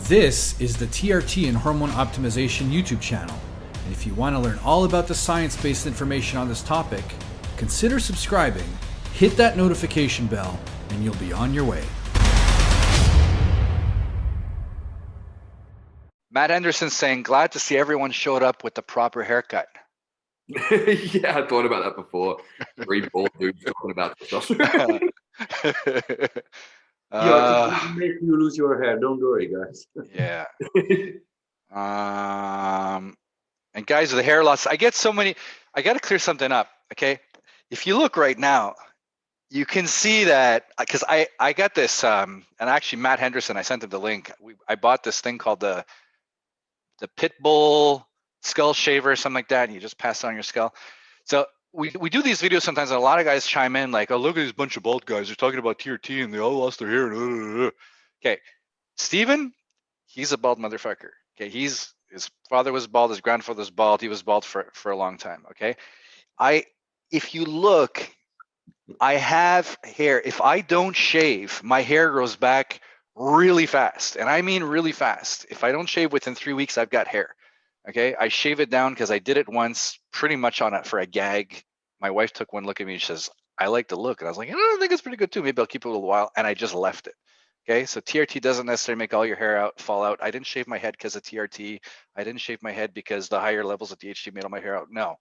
This is the TRT and Hormone Optimization YouTube channel. And if you want to learn all about the science-based information on this topic, consider subscribing, hit that notification bell, and you'll be on your way. Matt Henderson saying, glad to see everyone showed up with the proper haircut. Yeah, I thought about that before. 3 bald dudes talking about testosterone. Yeah, it doesn't make you lose your hair. Don't worry, guys. Yeah. And guys with the hair loss, I get so many. I got to clear something up. Okay, if you look right now, you can see that because I got this. And actually, Matt Henderson, I sent him the link. I bought this thing called the Pitbull skull shaver or something like that, and you just pass it on your skull. So we do these videos sometimes, and a lot of guys chime in like, oh, look at these bunch of bald guys. They're talking about TRT and they all lost their hair. Okay, Steven, he's a bald motherfucker. Okay, his father was bald, his grandfather was bald, he was bald for a long time. Okay, if you look, I have hair. If I don't shave, my hair grows back really fast, and I mean really fast. If I don't shave within 3 weeks, I've got hair. Okay, I shave it down because I did it once, pretty much for a gag. My wife took one look at me and she says, I like the look. And I was like, I think it's pretty good too. Maybe I'll keep it a little while. And I just left it. Okay, so TRT doesn't necessarily make all your hair fall out. I didn't shave my head because of TRT. I didn't shave my head because the higher levels of DHT made all my hair out. No.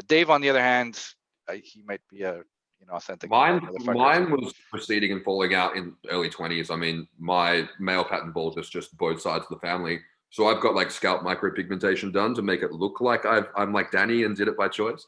Dave, on the other hand, he might be a authentic. Mine was proceeding and falling out in early 20s. I mean, my male pattern bald is just both sides of the family. So I've got like scalp micropigmentation done to make it look like I'm like Danny and did it by choice,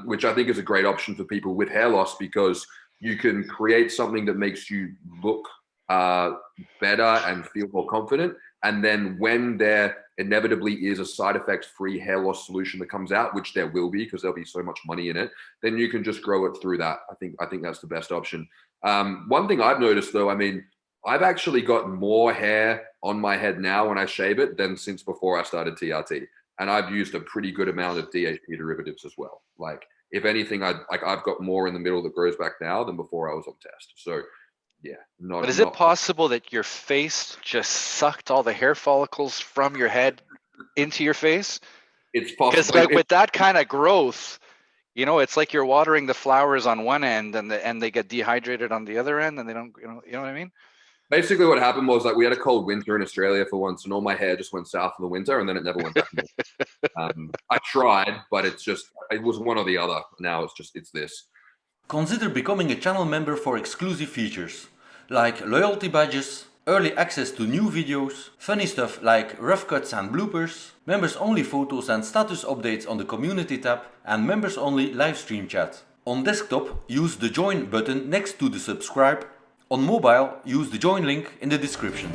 which I think is a great option for people with hair loss because you can create something that makes you look better and feel more confident. And then when there inevitably is a side effect free hair loss solution that comes out, which there will be because there'll be so much money in it, then you can just grow it through that. I think that's the best option. One thing I've noticed though, I mean, I've actually got more hair on my head now when I shave it than since before I started TRT. And I've used a pretty good amount of DHT derivatives as well. Like if anything, I've got more in the middle that grows back now than before I was on test. So yeah. But is it possible that your face just sucked all the hair follicles from your head into your face? It's possible. Because with that kind of growth, it's like you're watering the flowers on one end and they get dehydrated on the other end and they don't, you know what I mean? Basically what happened was like we had a cold winter in Australia for once and all my hair just went south in the winter and then it never went back. I tried, but it was one or the other. Now it's this. Consider becoming a channel member for exclusive features like loyalty badges, early access to new videos, funny stuff like rough cuts and bloopers, members only photos and status updates on the community tab, and members only live stream chat. On desktop, use the join button next to the subscribe. On mobile, use the join link in the description.